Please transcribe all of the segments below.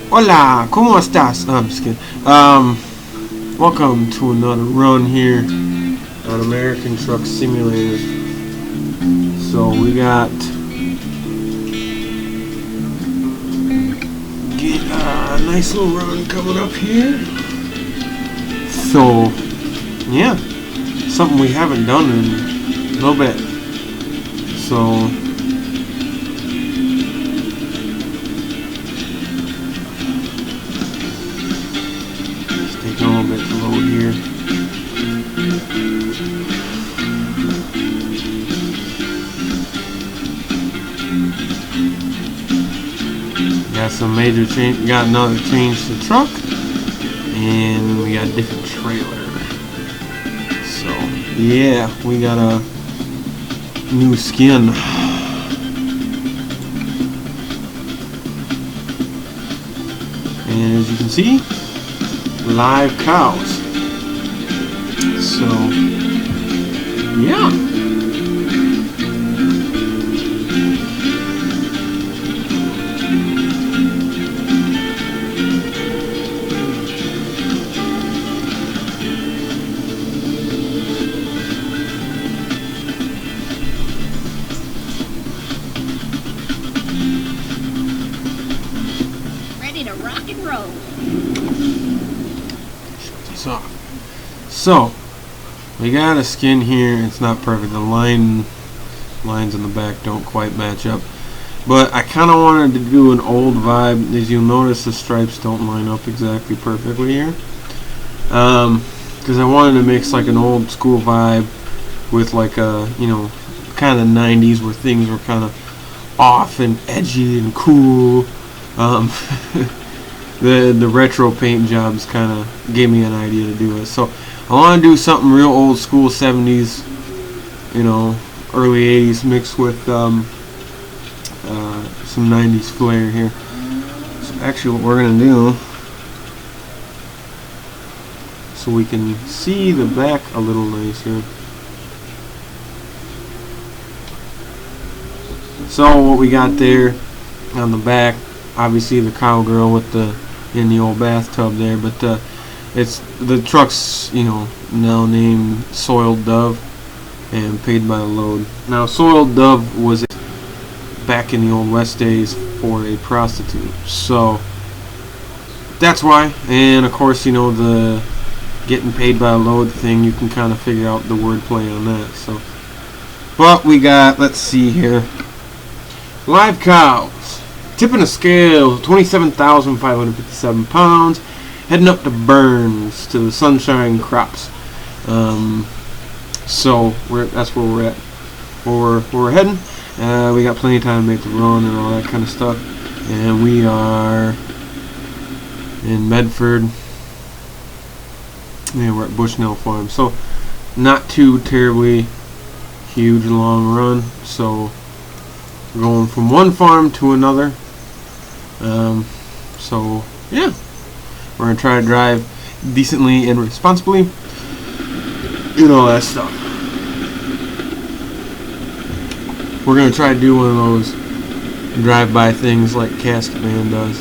Hola, ¿cómo estás? I'm just kidding. Welcome to another run here on American Truck Simulator. So we got a nice little run coming up here. So yeah, something we haven't done in a little bit. So it's taking a little bit to load here. Got some major change. Got another change to the truck, and we got a different trailer. So yeah, we got a new skin. And as you can see, live cows. So yeah. To rock and roll. Shut this off. So we got a skin here. It's not perfect. The lines in the back don't quite match up, but I kind of wanted to do an old vibe. As you'll notice, the stripes don't line up exactly perfectly here, because I wanted to mix like an old school vibe with like a, you know, kind of 90s where things were kind of off and edgy and cool. The retro paint jobs kind of gave me an idea to do it. So I want to do something real old school 70s, you know, early 80s mixed with some 90s flair here. So actually what we're going to do, so we can see the back a little nicer. So what we got there on the back, obviously the cowgirl with the in the old bathtub there, but it's the truck's, you know, now named Soiled Dove and paid by the load. Now Soiled Dove was back in the old West days for a prostitute, so that's why. And of course, you know, the getting paid by a load thing, you can kind of figure out the wordplay on that. So, but we got, let's see here, live cows. Tipping a scale, 27,557 pounds, heading up to Burns to the Sunshine Crops. So that's where we're at. Where we're heading. We got plenty of time to make the run and all that kind of stuff. And we are in Medford. And we're at Bushnell Farm. So not too terribly huge long run. So we're going from one farm to another. So yeah, we're gonna try to drive decently and responsibly and all that stuff. We're gonna try to do one of those drive-by things like Casket Man does.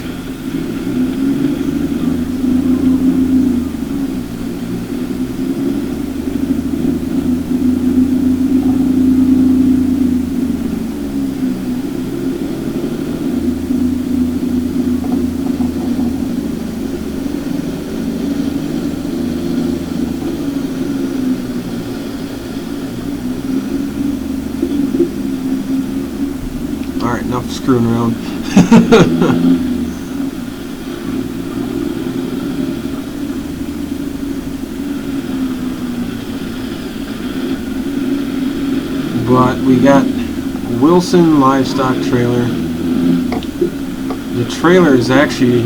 Alright, enough screwing around. But we got Wilson livestock trailer. The trailer is actually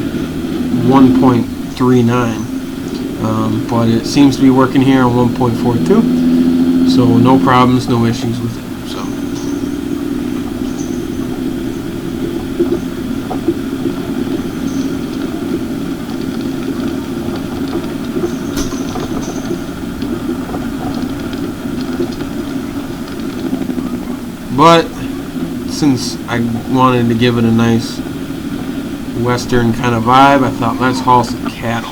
1.39, but it seems to be working here on 1.42, so no problems, no issues with it. So But since I wanted to give it a nice Western kind of vibe, I thought let's haul some cattle.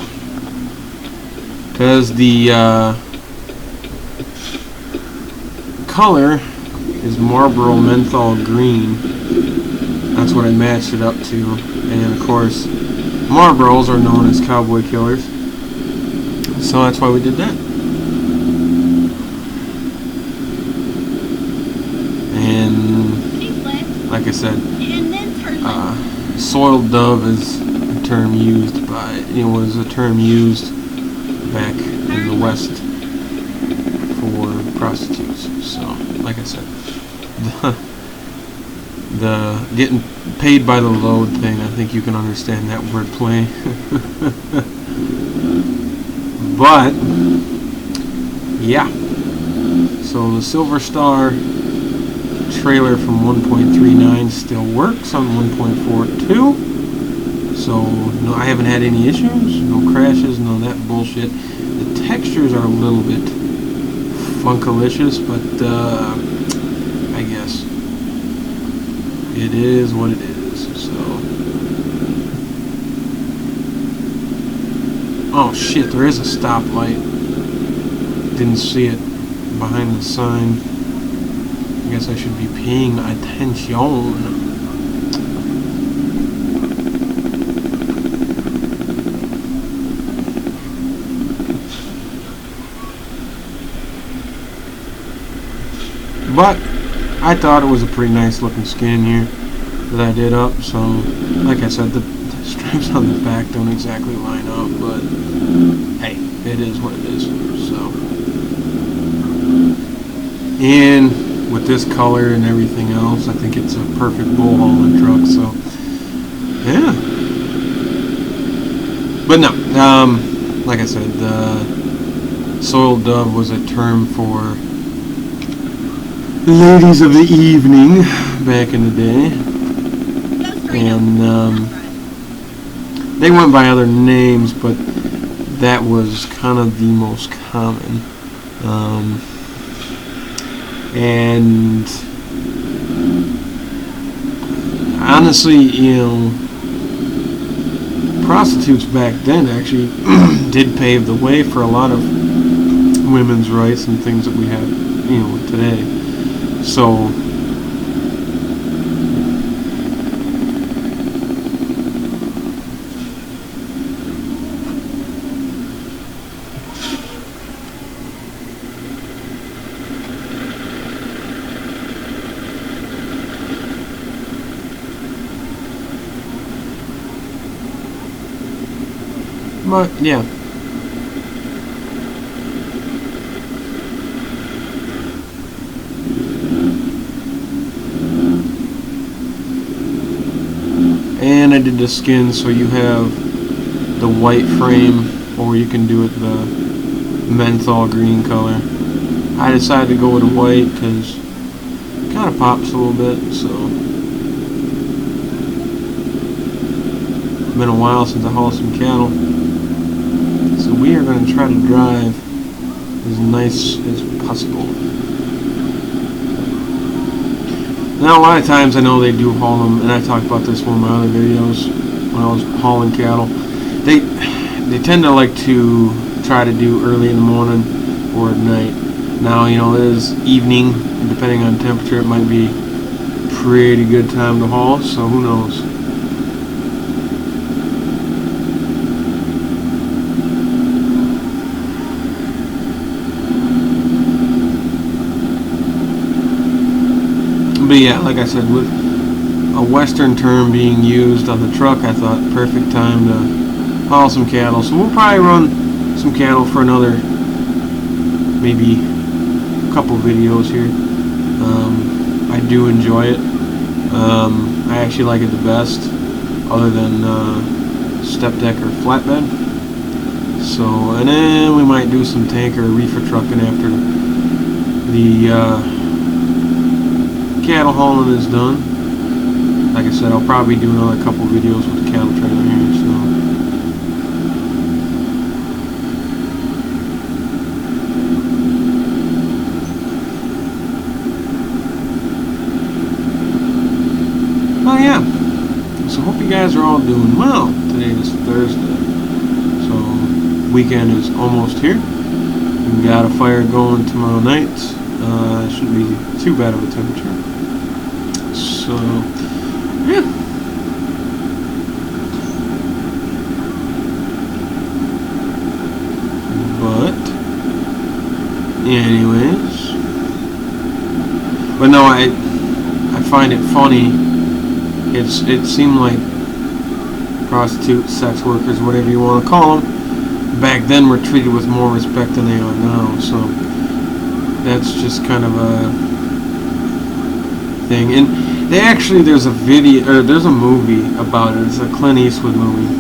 Because the color is Marlboro menthol green. That's what I matched it up to. And of course, Marlboros are known as cowboy killers. So that's why we did that. And like I said, soiled dove is a term used by, was a term used back in the West for prostitutes. So, like I said, the getting paid by the load thing, I think you can understand that wordplay. But yeah, so the Silver Star trailer from 1.39 still works on 1.42. So no, I haven't had any issues, no crashes, no that bullshit. The textures are a little bit funkalicious, but I guess it is what it is. So, oh shit, there is a stoplight. Didn't see it behind the sign. I guess I should be paying attention. But I thought it was a pretty nice looking skin here that I did up. So, like I said, the stripes on the back don't exactly line up, but hey, it is what it is. So, and with this color and everything else, I think it's a perfect bull hauling truck. So, yeah. But no, like I said, soiled dove was a term for ladies of the evening back in the day, and they went by other names, but that was kind of the most common. And honestly, prostitutes back then actually did pave the way for a lot of women's rights and things that we have, today. So, but yeah. And I did the skin so you have the white frame, or you can do it the menthol green color. I decided to go with the white because it kind of pops a little bit. So it's been a while since I hauled some cattle, so we are going to try to drive as nice as possible. Now, a lot of times I know they do haul them, and I talked about this in one of my other videos when I was hauling cattle. They tend to like to try to do early in the morning or at night. Now, it is evening, and depending on temperature, it might be a pretty good time to haul, so who knows. But yeah, like I said, with a Western term being used on the truck, I thought perfect time to haul some cattle. So we'll probably run some cattle for another, maybe a couple videos here. I do enjoy it. I actually like it the best, other than step deck or flatbed. So, and then we might do some tanker or reefer trucking after the cattle hauling is done. Like I said, I'll probably do another couple videos with the cattle trailer here. So, oh yeah. So hope you guys are all well, doing well. Today is Thursday, so weekend is almost here. We got a fire going tomorrow night. Shouldn't be too bad of a temperature. So, yeah. But, anyways. But no, I find it funny. It seemed like prostitutes, sex workers, whatever you want to call them, back then were treated with more respect than they are now. So that's just kind of a thing. And they actually, there's a movie about it. It's a Clint Eastwood movie.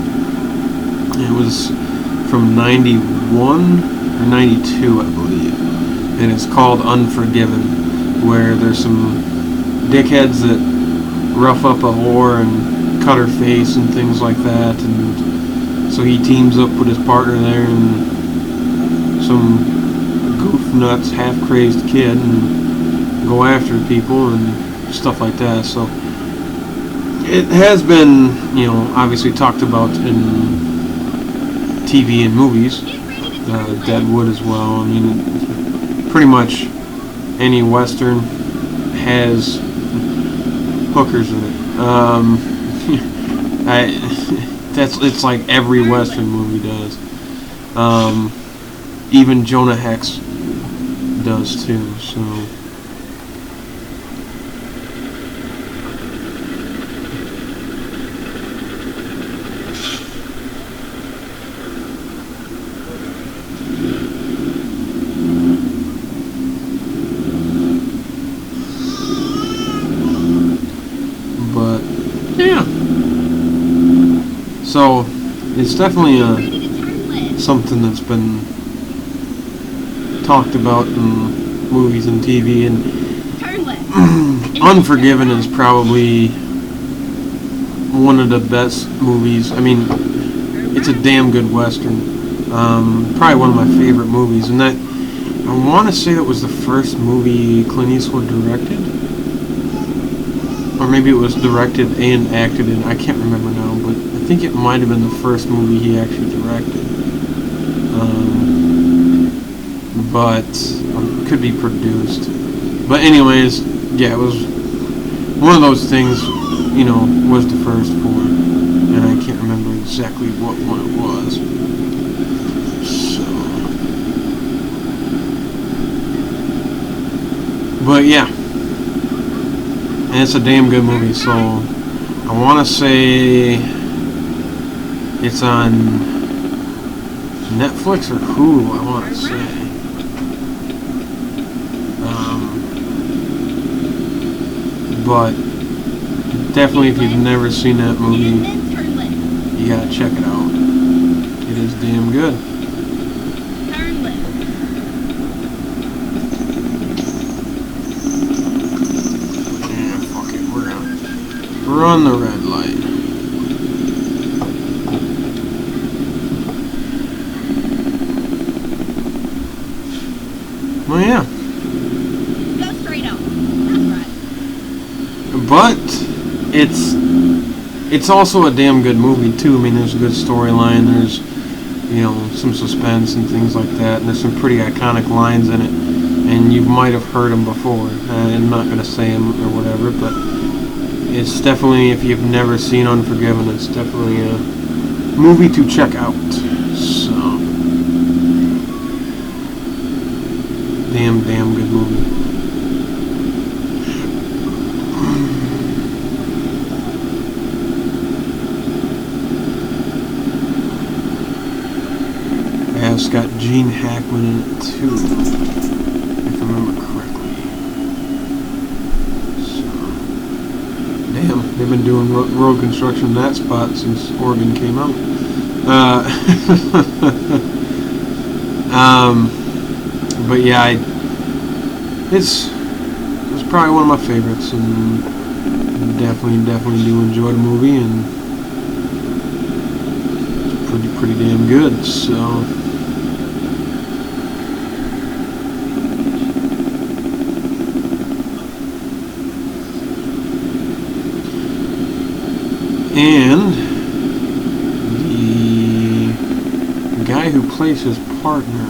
It was from 91 or 92, I believe, and it's called Unforgiven, where there's some dickheads that rough up a whore and cut her face and things like that, and so he teams up with his partner there and some goof nuts, half crazed kid, and go after people and stuff like that. So it has been, obviously talked about in TV and movies, Deadwood as well. I mean, pretty much any Western has hookers in it. It's like every Western movie does. Even Jonah Hex does too. So. So it's definitely something that's been talked about in movies and TV, and Unforgiven is probably one of the best movies. I mean, it's a damn good Western. Probably one of my favorite movies, and that I want to say that was the first movie Clint Eastwood directed. Or maybe it was directed and acted in. I can't remember now, but I think it might have been the first movie he actually directed. But it could be produced. But anyways, yeah, it was one of those things, was the first for it. And I can't remember exactly what one it was. So. But yeah. And it's a damn good movie, so I want to say it's on Netflix or Hulu, I want to say. But definitely, if you've never seen that movie, you gotta check it out. It is damn good. We're on the red light. Well, yeah. Go straight up. That's right. But it's also a damn good movie too. I mean, there's a good storyline. There's some suspense and things like that, and there's some pretty iconic lines in it. And you might have heard them before. I'm not gonna say them or whatever, but. It's definitely, if you've never seen Unforgiven, it's definitely a movie to check out. So, damn good movie. Yeah, it's got Gene Hackman in it too, if I remember correctly. Damn, they've been doing road construction in that spot since Oregon came out. But yeah, it's probably one of my favorites, and definitely do enjoy the movie, and it's pretty damn good. So. And guy who plays his partner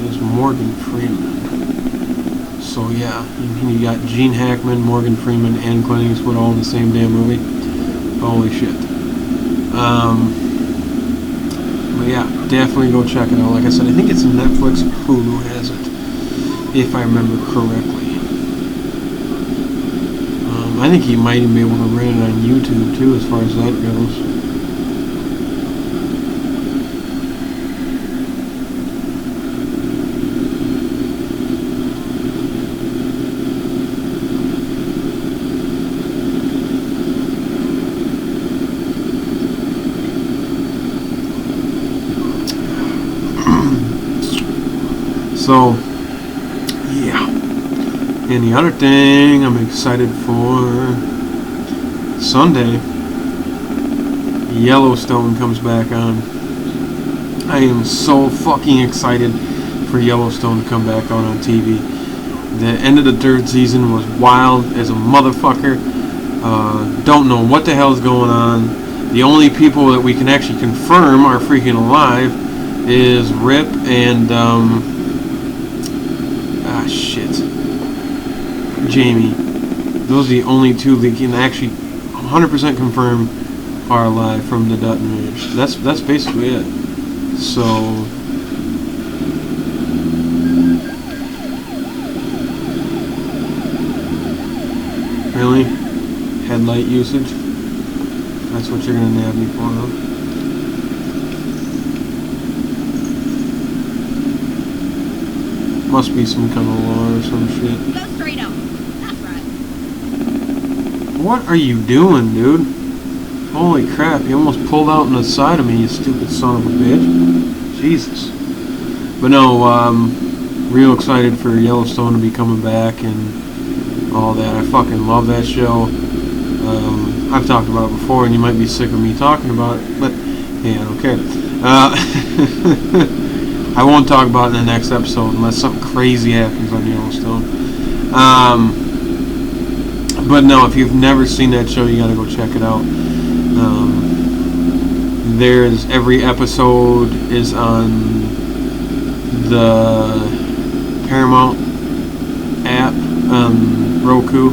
is Morgan Freeman. So yeah, you got Gene Hackman, Morgan Freeman, and Clint Eastwood all in the same damn movie. Holy shit. But yeah, definitely go check it out. Like I said, I think it's Netflix or Hulu has it, if I remember correctly. I think you might even be able to rent it on YouTube too, as far as that goes. So, yeah. And the other thing I'm excited for, Sunday, Yellowstone comes back on. I am so fucking excited for Yellowstone to come back on TV. The end of the third season was wild as a motherfucker. Don't know what the hell's going on. The only people that we can actually confirm are freaking alive is Rip and Jamie. Those are the only two that can actually 100% confirm are alive from the Dutton ranch. That's basically it. So really, headlight usage. That's what you're gonna nab me for, huh? Must be some kind of law or some shit. Go straight up. That's right. What are you doing, dude? Holy crap, you almost pulled out on the side of me, you stupid son of a bitch. Jesus. But no, real excited for Yellowstone to be coming back and all that. I fucking love that show. I've talked about it before, and you might be sick of me talking about it, but hey, I don't care. I won't talk about it in the next episode unless something crazy happens on Yellowstone. But no, if you've never seen that show, you gotta go check it out. There's every episode is on the Paramount app on Roku.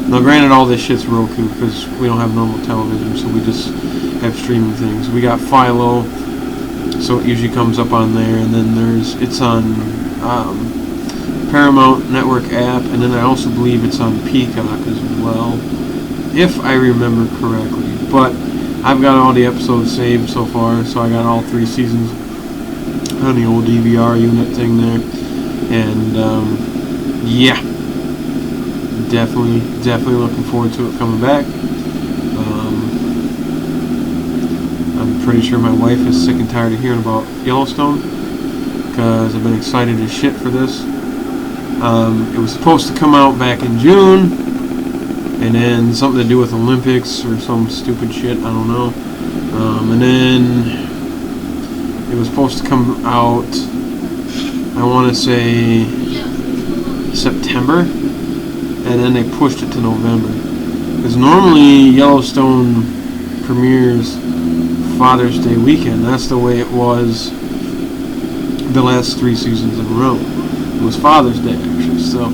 Now, granted, all this shit's Roku because we don't have normal television, so we just have streaming things. We got Philo. So it usually comes up on there, and then it's on Paramount Network app, and then I also believe it's on Peacock as well, if I remember correctly. But I've got all the episodes saved so far, so I got all 3 seasons on the old DVR unit thing there, and yeah, definitely looking forward to it coming back. I'm pretty sure my wife is sick and tired of hearing about Yellowstone because I've been excited as shit for this. It was supposed to come out back in June, and then something to do with Olympics or some stupid shit, I don't know. And then it was supposed to come out, I want to say September, and then they pushed it to November. Because normally Yellowstone premieres Father's Day weekend. That's the way it was the last 3 seasons in a row. It was Father's Day, actually. So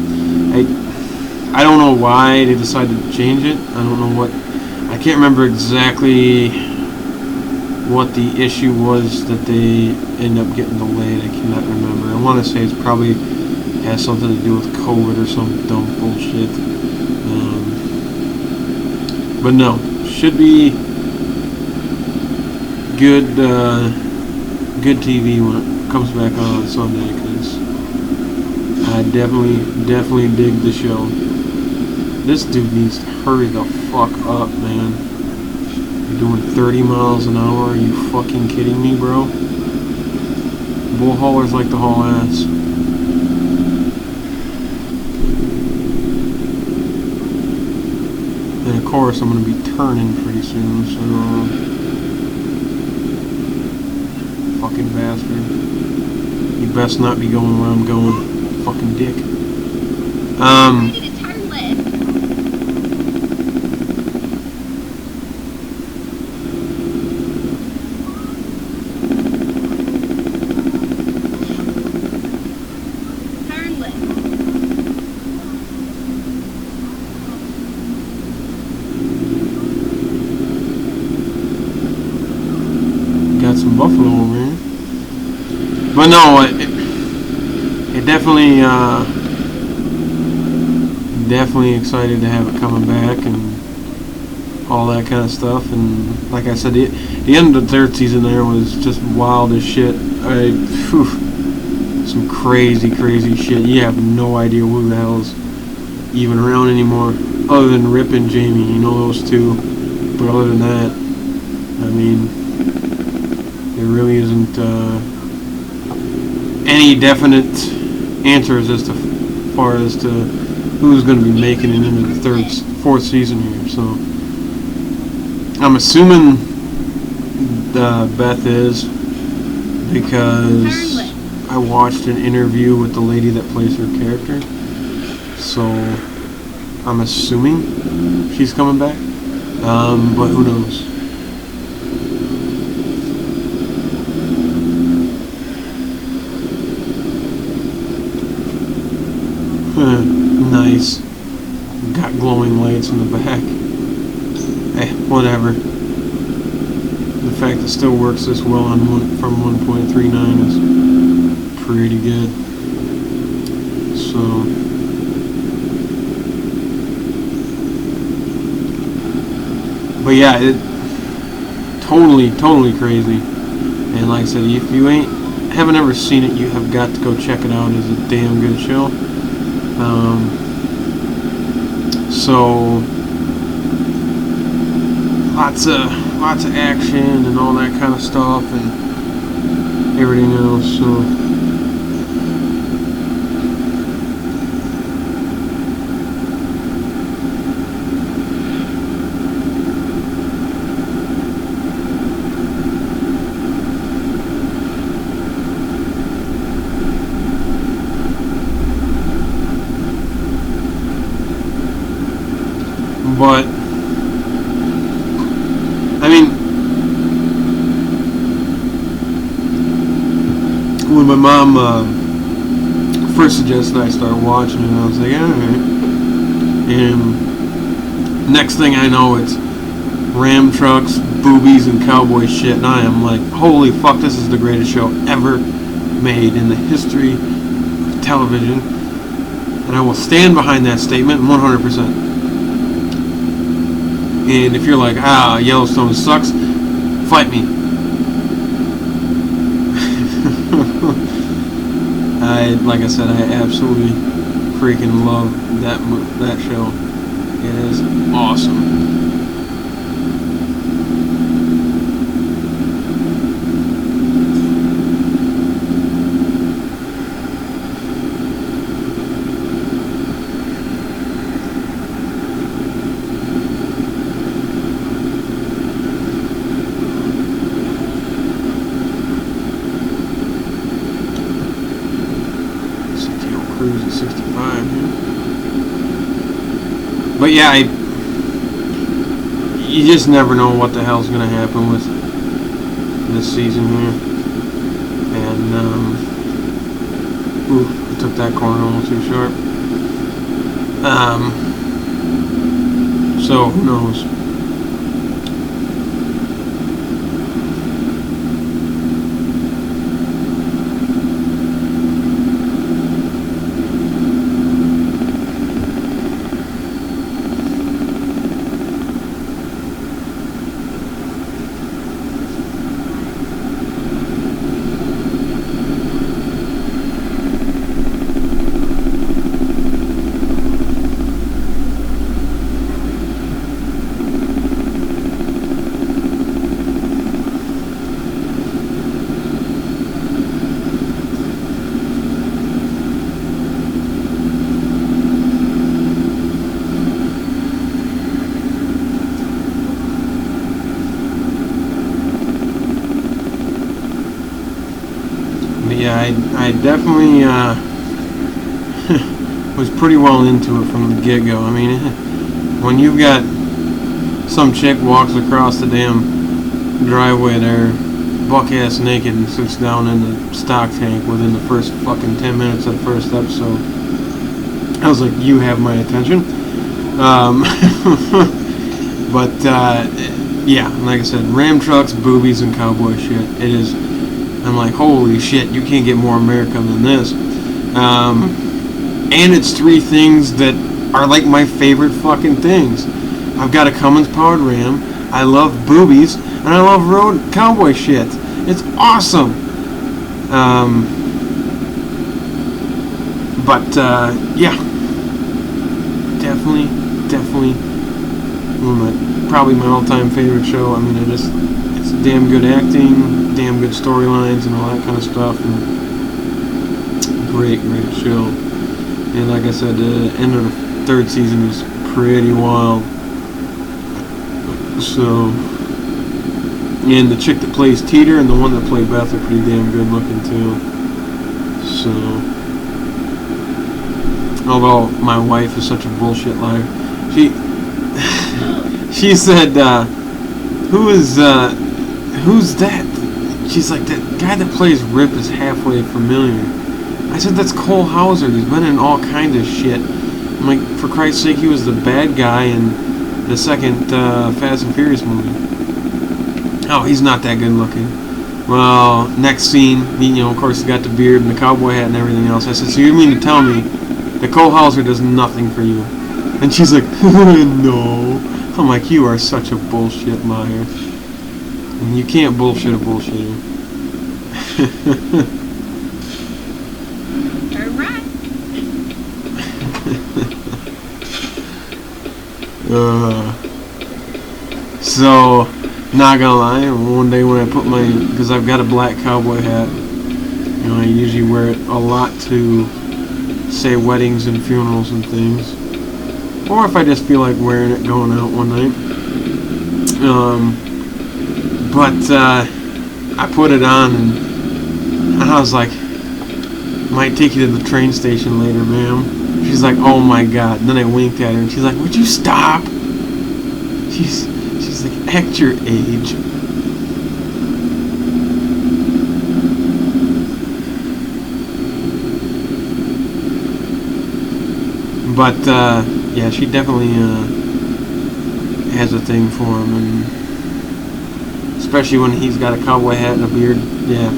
I don't know why they decided to change it. I don't know what. I can't remember exactly what the issue was that they ended up getting delayed. I cannot remember. I want to say it's probably has something to do with COVID or some dumb bullshit. But no, should be good TV when it comes back on Sunday, because I definitely dig the show. This dude needs to hurry the fuck up, man. You're doing 30 miles an hour? Are you fucking kidding me, bro? Bull haulers like to haul ass. And of course, I'm going to be turning pretty soon, so fucking bastard. You best not be going where I'm going. Fucking dick. Ready to turn left. got some buffalo over here. But no, it definitely, definitely excited to have it coming back and all that kind of stuff. And like I said, the end of the third season there was just wild as shit. Some crazy shit. You have no idea who the hell's even around anymore, other than Rip and Jamie. You know those two, but other than that, I mean, there really isn't any definite answers as to far as to who's going to be making it into the fourth season here. So I'm assuming Beth is, because I watched an interview with the lady that plays her character. So I'm assuming she's coming back, but who knows? Nice. Got glowing lights in the back. Eh, whatever. The fact it still works this well on from 1.39 is pretty good. So, but yeah, it totally crazy. And like I said, if you haven't ever seen it, you have got to go check it out. It's a damn good show. So lots of action and all that kind of stuff and everything else. So but I mean, when my mom first suggested I start watching it, I was like, alright. And next thing I know, it's ram trucks, boobies, and cowboy shit, and I am like, holy fuck, this is the greatest show ever made in the history of television. And I will stand behind that statement 100%. And if you're like, Yellowstone sucks, fight me. Like I said, I absolutely freaking love that show. It is awesome. Cruise at 65 here. But yeah, you just never know what the hell's going to happen with this season here. And, I took that corner a little too sharp. So, who knows? Yeah, I definitely was pretty well into it from the get-go. I mean, when you've got some chick walks across the damn driveway there, buck-ass naked, and sits down in the stock tank within the first fucking 10 minutes of the first episode, I was like, you have my attention. But yeah, like I said, Ram trucks, boobies, and cowboy shit. It is. I'm like, holy shit, you can't get more American than this. And it's three things that are like my favorite fucking things. I've got a Cummins powered Ram. I love boobies, and I love road cowboy shit. It's awesome. But yeah, definitely probably my all-time favorite show. I mean, it's damn good acting, damn good storylines, and all that kind of stuff, and great show. And like I said, the end of the third season is pretty wild. So, and the chick that plays Teeter and the one that played Beth are pretty damn good looking too. So, although my wife is such a bullshit liar, she said, who's that? She's like, that guy that plays Rip is halfway familiar. I said, that's Cole Hauser. He's been in all kinds of shit. I'm like, for Christ's sake, he was the bad guy in the second Fast and Furious movie. Oh, he's not that good looking. Well, next scene, of course, he got the beard and the cowboy hat and everything else. I said, so you mean to tell me that Cole Hauser does nothing for you? And she's like, no. I'm like, you are such a bullshit liar. And you can't bullshit a bullshitter. Alright. So, not gonna lie, one day when I put because I've got a black cowboy hat, I usually wear it a lot to, say, weddings and funerals and things, or if I just feel like wearing it going out one night. But I put it on and I was like, might take you to the train station later, ma'am. She's like, oh my god. And then I winked at her and she's like, would you stop? She's like, act your age. But yeah, she definitely has a thing for him, and especially when he's got a cowboy hat and a beard. Yeah,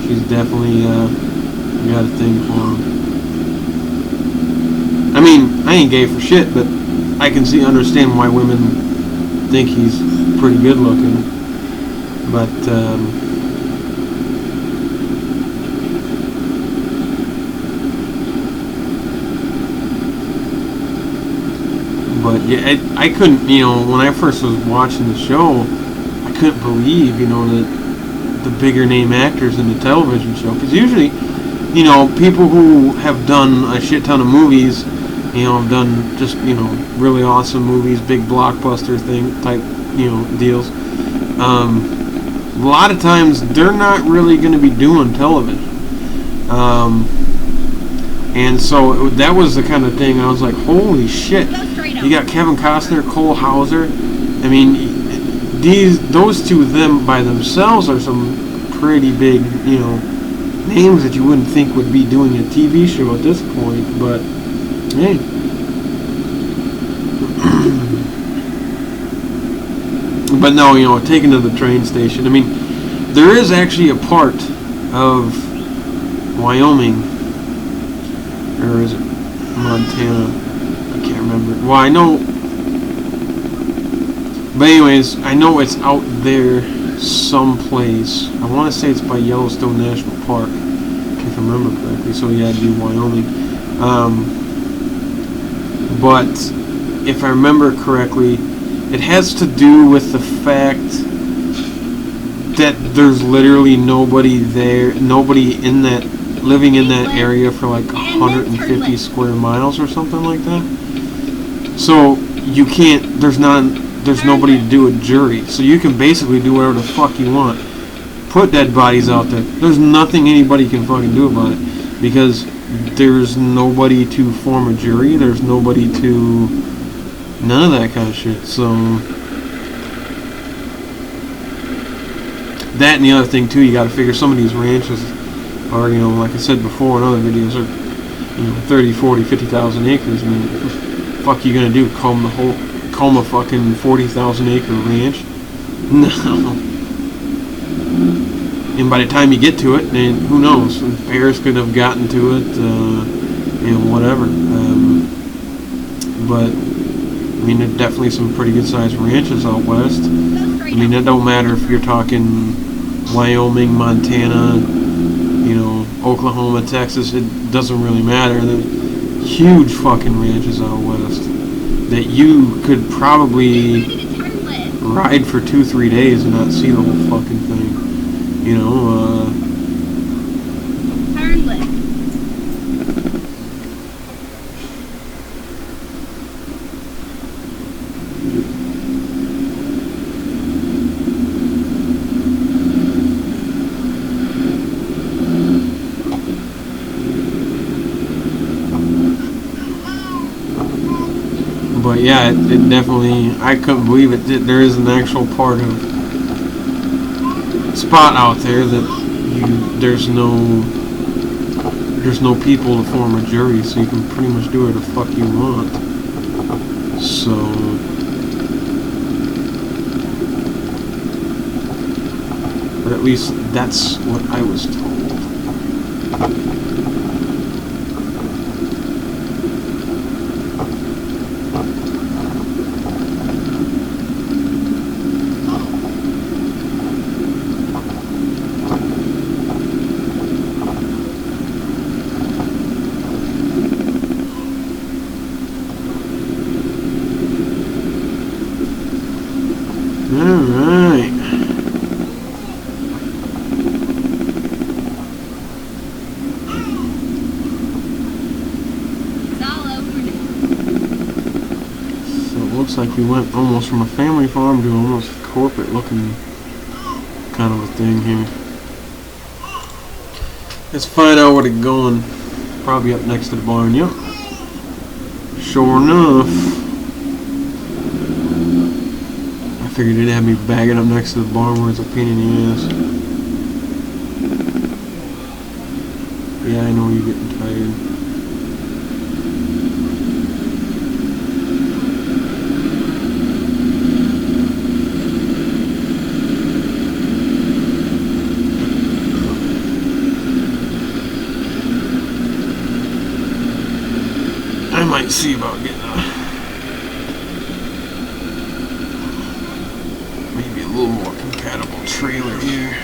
she's definitely got a thing for him. I mean, I ain't gay for shit, but I can understand why women think he's pretty good looking. But yeah, I couldn't, when I first was watching the show, I couldn't believe, that the bigger name actors in the television show, because usually, people who have done a shit ton of movies, have done just, really awesome movies, big blockbuster type deals. A lot of times they're not really going to be doing television. And so that was the kind of thing I was like, holy shit. You got Kevin Costner, Cole Hauser. I mean, those two of them by themselves are some pretty big, names that you wouldn't think would be doing a TV show at this point, but hey. But no, taken to the train station. I mean, there is actually a part of Wyoming, or is it Montana? I can't remember. Well, I know. But anyways, I know it's out there someplace. I want to say it's by Yellowstone National Park, if I remember correctly. So yeah, it'd be Wyoming. But if I remember correctly, it has to do with the fact that there's literally nobody there, nobody living in that area for like 150 square miles or something like that. So you can't, there's nobody to do a jury. So you can basically do whatever the fuck you want. Put dead bodies out there. There's nothing anybody can fucking do about it, because there's nobody to form a jury. There's nobody to, none of that kind of shit. So that, and the other thing too, you got to figure some of these ranches are, like I said before in other videos, are 30, 40, 50,000 acres. I mean, what the fuck you gonna do? Comb a fucking 40,000 acre ranch? No. And by the time you get to it, then who knows? Bears could have gotten to it, and whatever. But I mean, there's definitely some pretty good-sized ranches out west. I mean, it don't matter if you're talking Wyoming, Montana, you know, Oklahoma, Texas. It doesn't really matter. There's huge fucking ranches out west that you could probably ride for 2-3 days and not see the whole fucking thing. You know, Turn left. but yeah, it definitely, I couldn't believe it. There is an actual part of spot out there that there's no people to form a jury, so you can pretty much do whatever the fuck you want. So but at least that's what I was told. Alright. It's all over now. So it looks like we went almost from a family farm to almost corporate looking kind of a thing here. Let's find out where it's going. Probably up next to the barn. Yep. Sure enough. I figured it'd have me bagging up next to the barn where it's a pain in the ass. Yeah, I know you're getting tired. I might see about getting maybe a little more compatible trailer here.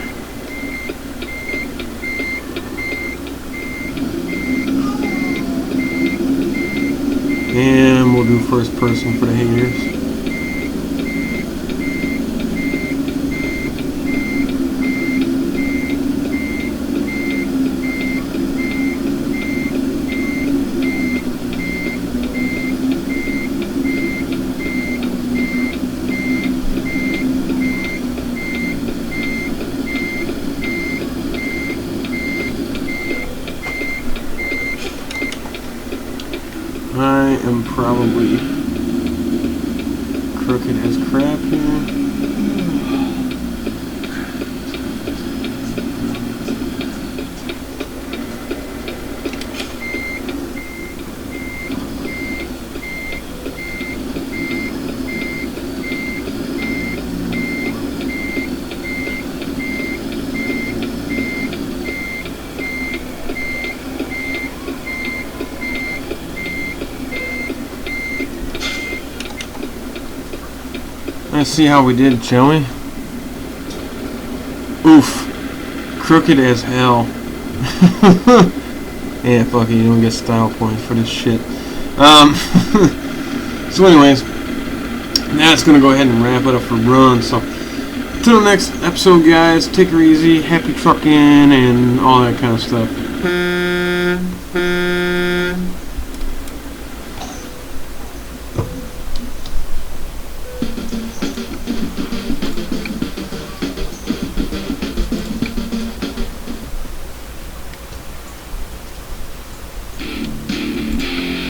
And we'll do first person for the hangers. I am probably crooked as crap here. Let's see how we did, shall we? Oof. Crooked as hell. Yeah, fuck it, you don't get style points for this shit. So anyways, that's gonna go ahead and wrap it up for Run. So, till the next episode, guys, take her easy, happy trucking, and all that kind of stuff.